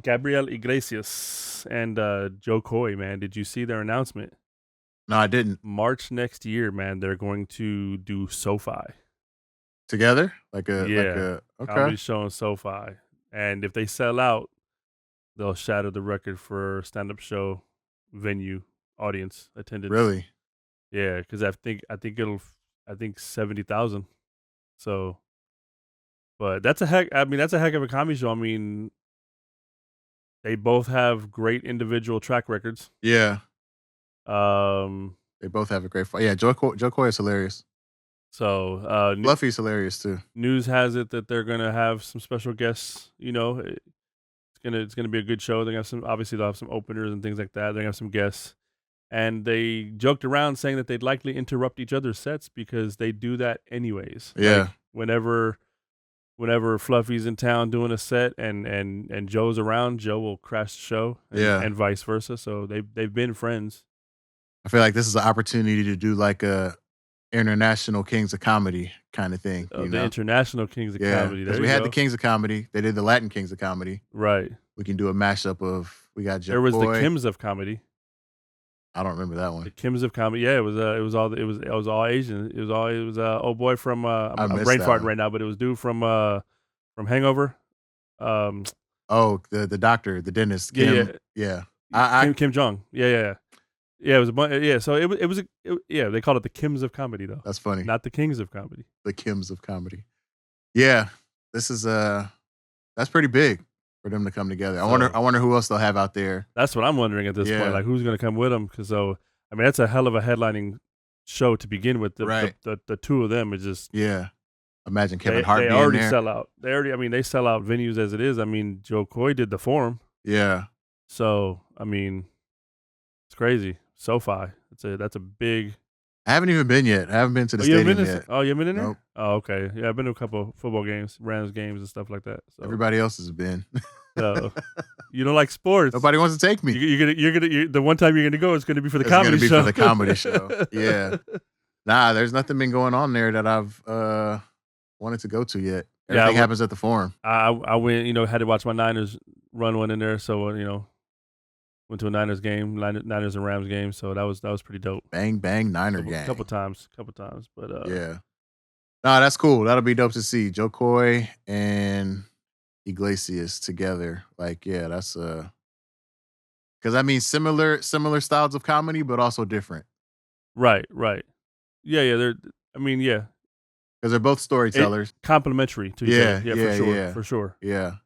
Gabriel Iglesias and Jo Koy, man. Did you see their announcement? No, I didn't. March next year, man, they're going to do SoFi. Together? Like Yeah, a okay. comedy show in SoFi. And if they sell out, they'll shatter the record for stand-up show venue audience attendance. Really? Yeah, because I think 70,000. So, but that's a heck. I mean, that's a heck of a comedy show. I mean, they both have great individual track records. Yeah. Um, They both have a great fight. Yeah, Joe Koy is hilarious. so Fluffy's hilarious too. news has it that they're gonna have some special guests. It's gonna be a good show. They have some obviously they'll have some openers and things like that. They're gonna have some guests, and they joked around saying that they'd likely interrupt each other's sets because they do that anyways. Yeah. Like whenever Fluffy's in town doing a set and Joe's around, Joe will crash the show Yeah. and vice versa. So they've been friends. I feel like this is an opportunity to do like a international Kings of Comedy kind of thing, you The know? international Kings of Yeah, Comedy. because There we you had the go. Kings of Comedy. They did the Latin Kings of Comedy. Right. We can do a mashup of we got Joe There was the Koy. Kims of Comedy. I don't remember that The one. Kims of Comedy. Yeah, it was all Asian. It was old boy from I I'm missed brain that farting one. right now, but it was dude from Hangover. Um Oh, the doctor, the dentist, yeah, Kim. Yeah. I Kim Jong. Yeah. Yeah, it was a bunch. Yeah, so yeah, they called it the Kims of Comedy though, that's funny. not the Kings of Comedy. The Kims of Comedy. Yeah. This is that's pretty big for them to come together. So I wonder who else they'll have out there. that's what I'm wondering at this point. Yeah. Like, who's going to come with them? Because I mean, that's a hell of a headlining show to begin with. Right. The two of them is just Yeah. Imagine Kevin Hart they being already there. sell out. I mean, they sell out venues as it is. I mean, Joe Coy did the Forum, Yeah. so I mean, it's crazy. SoFi, that's a big. I haven't even been yet. I haven't been to the Oh, you haven't stadium been yet. Oh, you haven't been in there? Nope. Oh, okay. Yeah, I've been to a couple of football games, Rams games, and stuff like that. Everybody else has been. So you don't like sports. Nobody wants to take me. The one time you're gonna go is gonna be for the It's gonna comedy be show. for the comedy show. Yeah. Nah, there's nothing been going on there that I've wanted to go to yet. Yeah, Everything happens at the Forum. I went, had to watch my Niners run one in there, so went to a Niners game, Niners and Rams game, so that was pretty dope. Bang bang Niner gang. Couple times, but Yeah. Nah, that's cool. That'll be dope to see. Joe Coy and Iglesias together. Like, yeah, that's because I mean similar styles of comedy, but also different. right, yeah, yeah, Because they're both storytellers. complimentary to each other, Yeah, yeah, yeah, yeah. for sure, Yeah.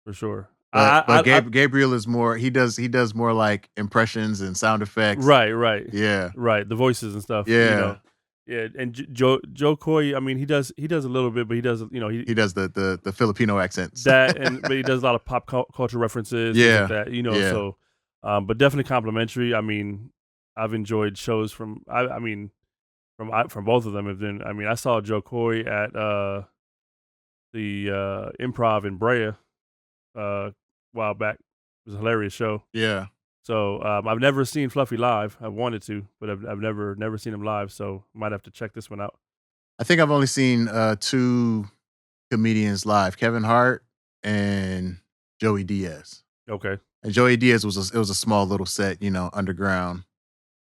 for sure. Gabriel is more he does more like impressions and sound effects. Right, Yeah. right, the voices and stuff, Yeah. yeah, and Joe Coy, I mean, he does a little bit, but he does, He does the Filipino accents. but he does a lot of pop culture references, things Yeah. like that, Yeah. so, but definitely complimentary. I mean, I've enjoyed shows I mean, from both of them have been. I mean, I saw Joe Coy at the Improv in Brea a while back. It was a hilarious show. Yeah. So I've never seen Fluffy live. I've wanted to, but I've never seen him live. So might have to check this one out. I think I've only seen two comedians live, Kevin Hart and Joey Diaz. Okay. And Joey Diaz was it was a small little set, underground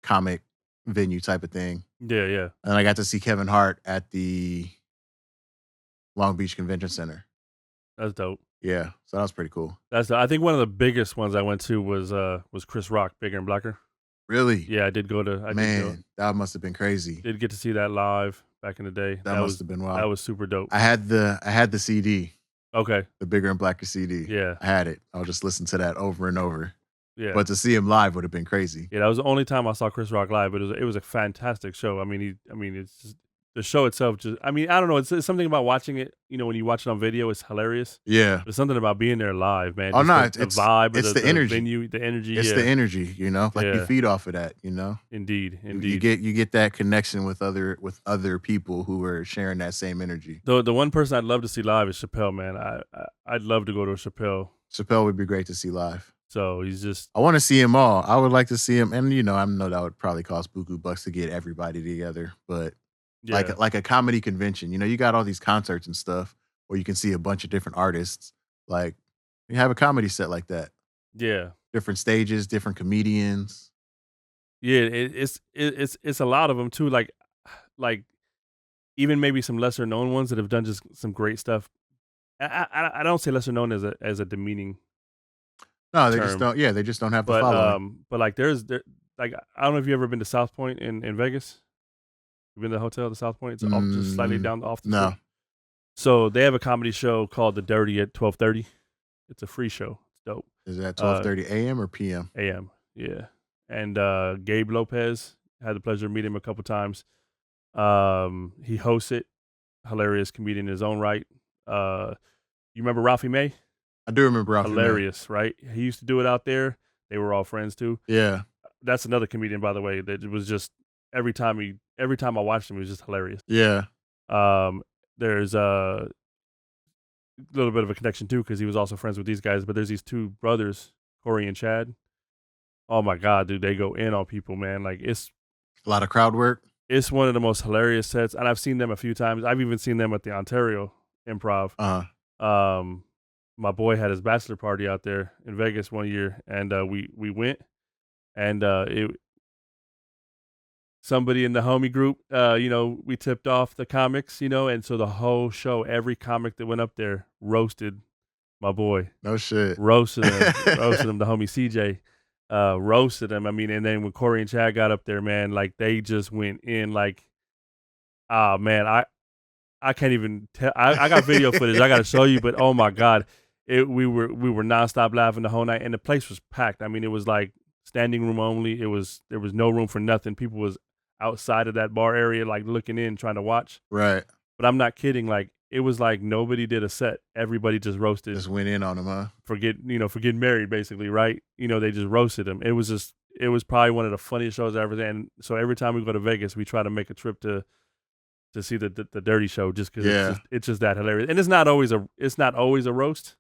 comic venue type of thing. Yeah. And I got to see Kevin Hart at the Long Beach Convention Center. That's dope. Yeah, so that was pretty cool. I think one of the biggest ones I went to was Chris Rock, Bigger and Blacker. Really? Yeah, I did go to. That must have been crazy. Did get to see that live back in the day. That must have been wild. That was super dope. I had the CD. Okay. The Bigger and Blacker CD. Yeah. I had it. I'll just listen to that over and over. Yeah. But to see him live would have been crazy. Yeah, that was the only time I saw Chris Rock live, but it was a fantastic show. I mean, it's just, the show itself I mean, I don't know, it's something about watching it, when you watch it on video, it's hilarious. Yeah. There's something about being there live, man. Oh, Just no, the vibe, it's the energy. venue, the energy. It's the energy, like you feed off of that, Indeed. You get that connection with other people who are sharing that same energy. The one person I'd love to see live is Chappelle, man. I'd love to go to a Chappelle. Chappelle would be great to see live. So he's just. I want to see him all. I would like to see him, and I know that would probably cost buku bucks to get everybody together, but like a comedy convention, you got all these concerts and stuff where you can see a bunch of different artists. Like You have a comedy set like that. Yeah. Different stages, different comedians. Yeah, it's a lot of them too, like, even maybe some lesser known ones that have done just some great stuff. I don't say lesser known as a demeaning No, they just term, don't. Yeah, they just don't have the following. but, like, like, I don't know if you ever been to South Point in Vegas? You been to the hotel, the South Point? It's off just slightly Mm, down off the strip. no, So, they have a comedy show called The Dirty at 12:30. It's a free show. It's dope. is that twelve Uh, thirty a.m. or p.m.? AM, yeah, and, Gabe Lopez, had the pleasure of meeting him a couple times. He hosts it, hilarious comedian in his own right. You remember Ralphie May? I do remember Ralphie May. Hilarious, right? He used to do it out there. They were all friends too. Yeah, That's another comedian, by the way, that it was just every time I watched him, he was just hilarious. yeah. Um, there's a little bit of a connection too because he was also friends with these guys. But there's these two brothers, Corey and Chad. Oh my god, dude, they go in on people, man. Like A lot of crowd work. it's one of the most hilarious sets, and I've seen them a few times. I've even seen them at the Ontario Improv. Uh, Um, my boy had his bachelor party out there in Vegas one year, and we went, and it somebody in the homie group, we tipped off the comics, and so the whole show, every comic that went up there roasted my boy, no shit. roasted him. The homie CJ, roasted him. I mean, and then when Corey and Chad got up there, man, like they just went in, like, ah, man, I can't even tell. I got video footage I got to show you, but oh my god, we were nonstop laughing the whole night, and the place was packed. I mean, it was like standing room only. There was no room for nothing. People was outside of that bar area, like looking in, trying to watch. Right. But I'm not kidding. Like it was like nobody did a set. Everybody just roasted Just went in on him, huh? for getting married, basically, right? They just roasted him. It was probably one of the funniest shows I ever. And so every time we go to Vegas, we try to make a trip to see the Dirty Show just because Yeah. it's just that hilarious. And it's not always a roast.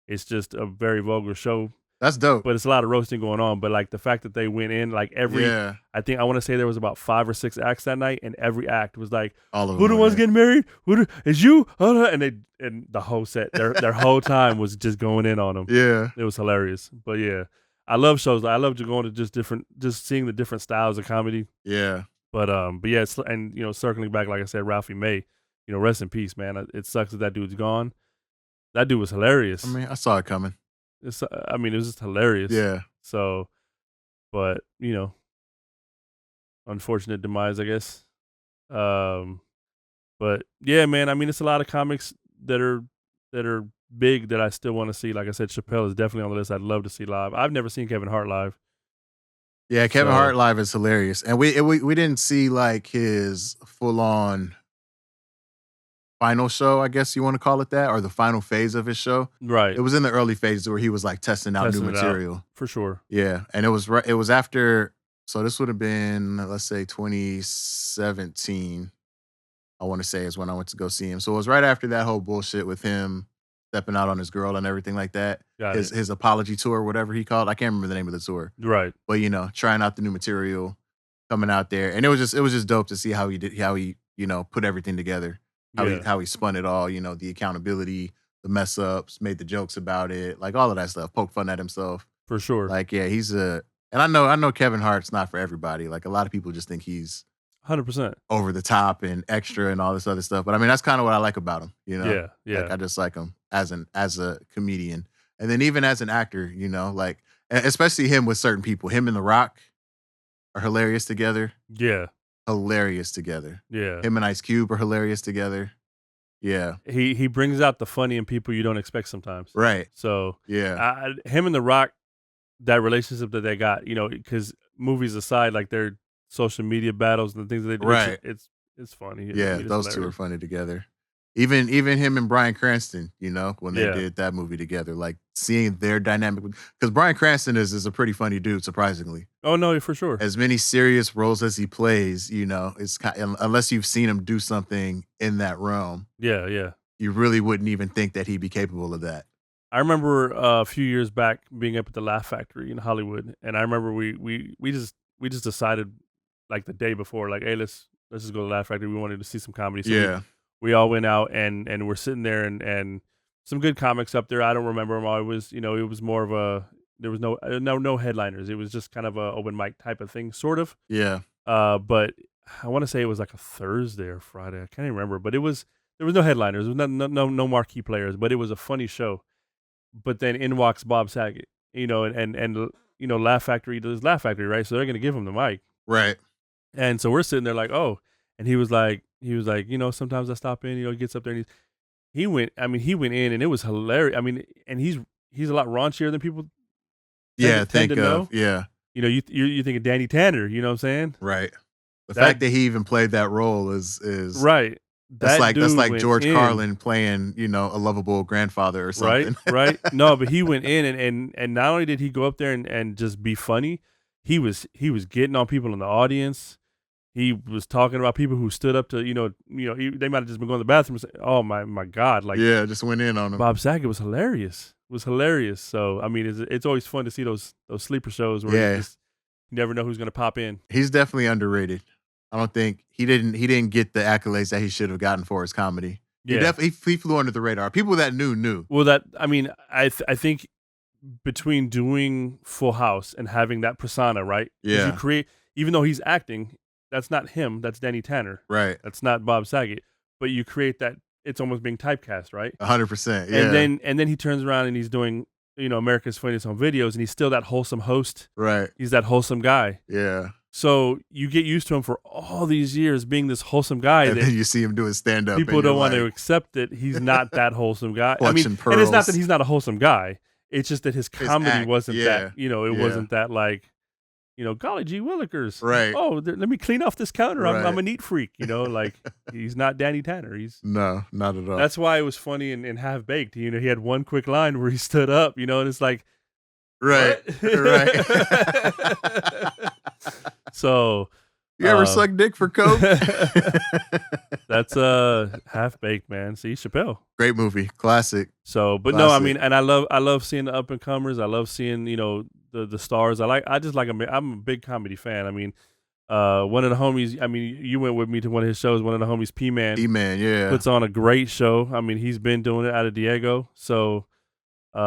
It's just a very vulgar show, That's dope. but it's a lot of roasting going on. But like the fact that they went in like Yeah. I think I want to say there was about 5 or 6 acts that night, and every act was like, All of "Who them the went ones in. getting married? Is you?" And the whole set, their whole time was just going in on them. Yeah. It was hilarious. But yeah, I love shows. I love going to just seeing the different styles of comedy. Yeah. But yeah, and circling back, like I said, Ralphie May, rest in peace, man. It sucks that dude's gone. That dude was I hilarious. mean, I saw it coming. I mean, it was just hilarious. Yeah. So, but unfortunate demise, I guess. Um, but yeah, man. I mean, it's a lot of comics that are big that I still want to see. Like I said, Chappelle is definitely on the list. I'd love to see live. I've never seen Kevin Hart live. Yeah, Kevin So Hart live is hilarious. And we didn't see like his full on final show, I guess you want to call it that, or the final phase of his show. right, It was in the early phases where he was like testing out new testing it out material. for sure. Yeah, and it was after. So this would have been, let's say, 2017. I want to say is when I went to go see him. So it was right after that whole bullshit with him stepping out on his girl and everything like that. Got it. His apology tour, whatever he called. I can't remember the name of the tour, Right. but trying out the new material, coming out there, and it was just dope to see how he put everything together, Yeah, how he spun it all, the accountability, the mess ups, made the jokes about it, like all of that stuff, poke fun at himself. for sure. Like, yeah, and I know Kevin Hart's not for everybody. Like a lot of people just think he's 100%. over the top and extra and all this other stuff. But I mean, that's kind of what I like about him, Yeah, yeah, Like I just like him as a comedian. And then even as an actor, like especially him with certain people. Him and The Rock are hilarious together. yeah, Hilarious together. yeah. Him and Ice Cube are hilarious together. Yeah. He brings out the funny in people you don't expect sometimes. Right. So, Yeah. him and The Rock, that relationship that they got, because movies aside, like their social media battles and the things that they do, Right. it's funny. I Yeah. mean, it's Those two are hilarious. funny together. Even him and Bryan Cranston, when they Yeah, did that movie together, like seeing their dynamic, because Bryan Cranston is a pretty funny dude, surprisingly. oh no, for sure. As many serious roles as he plays, it's unless you've seen him do something in that realm, Yeah, yeah. you really wouldn't even think that he'd be capable of that. I remember a few years back being up at the Laugh Factory in Hollywood, and I remember we just decided like the day before, like, hey, let's just go to the Laugh Factory. We wanted to see some comedy, so Yeah. we all went out and we're sitting there and some good comics up there. I don't remember them all. It was, you know, it was more of a there was no headliners. It was just kind of a open mic type of thing, sort of. Yeah. But I want to say it was like a Thursday or Friday. I can't even remember, but it was there was no headliners. There was no marquee players, but it was a funny show. But then in walks Bob Saget, you know, and you know, Laugh Factory does Laugh Factory, right? So they're gonna give him the mic, Right. and so we're sitting there like, oh, and he was like, you know, sometimes I stop in, you know, he gets up there and he went, I mean, he went in and it was hilarious. I mean, and he's a lot raunchier than people Yeah, tend to think of know. yeah, You know, you think of Danny Tanner, you know what I'm saying? right. The That fact that he even played that role is right, that that's dude like went George in. Carlin playing, you know, a lovable grandfather or Right, something. right. No, but he went in and not only did he go up there and just be funny, he was getting on people in the audience. He was talking about people who stood up to, they might have just been going to the bathroom and say, "Oh my God," like Yeah, just went in on him. Bob Saget was hilarious. Was hilarious. So, I mean, it's always fun to see those sleeper shows where Yeah, you never know who's gonna pop in. he's definitely underrated. I don't think he didn't get the accolades that he should have gotten for his comedy. He Yeah. definitely he flew under the radar. People that knew. Well, I mean, I think between doing Full House and having that persona, right? Because you Yeah, create, even though he's acting, that's not him. That's Danny Tanner. right. That's not Bob Saget. But you create that it's almost being typecast, right? 100%. Yeah, And then he turns around and he's doing, America's Funniest Home Videos, and he's still that wholesome host. right. He's that wholesome guy. Yeah. So you get used to him for all these years being this wholesome guy And that then you see him doing stand up people and you're don't want to like accept that he's not that wholesome guy. I mean, clutching and it's not that pearls. he's not a wholesome guy. It's just that his His comedy act. wasn't that, Yeah. it Yeah. wasn't that like, golly gee willikers. Right. Oh, let me clean off this counter. I'm Right. a neat freak, like he's not Danny Tanner. No, not at all. That's why it was funny and Half Baked. He had one quick line where he stood up, and it's like, Right. what? Right. So, You ever uh, suck dick for coke? that's Half Baked, man. See, Chappelle. Great movie. Classic. So, but no, I Classic. mean, and I love seeing the up and comers. I love seeing the stars. I just like I'm a big comedy fan. I mean, one of the homies. I mean, you went with me to one of his shows. One of the homies, P Man, E-Man, yeah. puts on a great show. I mean, he's been doing it out of Diego. So, we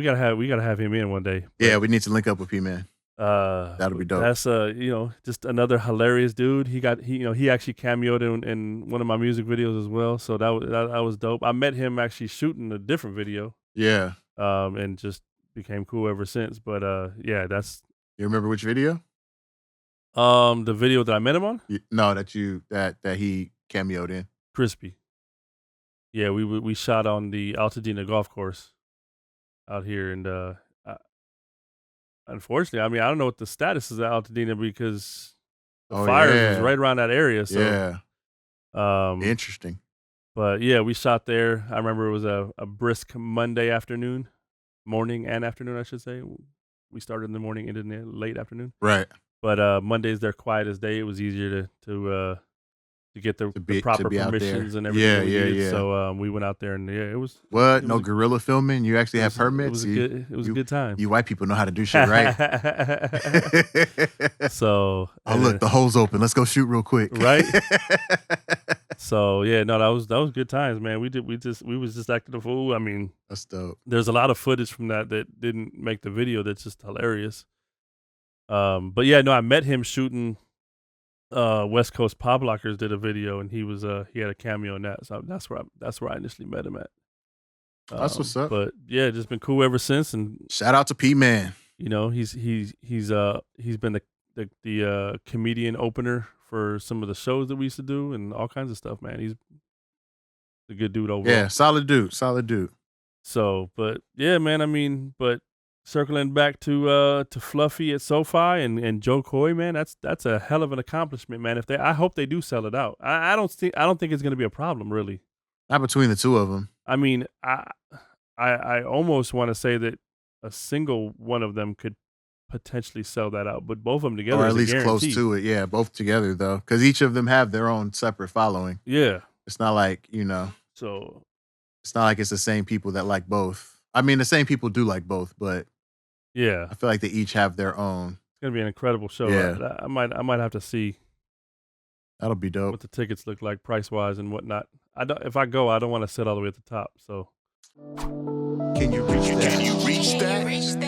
gotta have him in one day. Yeah, we need to link up with P-Man. That'll be dope. That's just another hilarious dude. He actually cameoed in one of my music videos as well. So that was dope. I met him actually shooting a different video. Yeah. And just became cool ever since. But yeah, that's You remember which video? the video that I met him on. No, that he cameoed in. Crispy. Yeah, we shot on the Altadena golf course out here, and unfortunately, I mean, I don't know what the status is at Altadena because the fires was right around that area. So Yeah. um, Interesting. but yeah, we shot there. I remember it was a brisk Monday afternoon, morning and afternoon, I should say. We started in the morning, ended in the late afternoon. Right. But Mondays they're quiet as day. It was easier to get the proper be out there. permissions and everything. Yeah, we yeah, needed. yeah. So we went out there and yeah, it was What? it No was a- guerrilla filming? You actually have permits? It was a good time. You white people know how to do shit, right? So Oh, look, the hole's open. Let's go shoot real quick. Right? So yeah, no, that was good times, man. We was just acting a fool. I mean, That's dope. there's a lot of footage from that didn't make the video. That's just hilarious. But yeah, no, I met him shooting. West Coast Pop Lockers did a video, and he had a cameo in that. So that's where I initially met him at. That's what's up. But yeah, just been cool ever since, and Shout out to P-Man. he's been the comedian opener for some of the shows that we used to do and all kinds of stuff, man. He's a good dude overall. Yeah, solid dude. Solid dude. So, but yeah, man, I mean, but circling back to Fluffy at SoFi and Jo Koy, man, that's a hell of an accomplishment, man. I hope they do sell it out. I don't think it's going to be a problem, really. Not between the two of them. I mean, I almost want to say that a single one of them could potentially sell that out, but both of them together Or at is a least close guarantee. to it. Yeah, both together, though. Because each of them have their own separate following. Yeah. It's not like, So it's not like it's the same people that like both. I mean, the same people do like both, but yeah, I feel like they each have their own. it's gonna be an incredible show. Yeah. I might have to see That'll be dope. what the tickets look like price wise and whatnot. If I go, I don't want to sit all the way at the top. So Can you reach Can that? you reach that?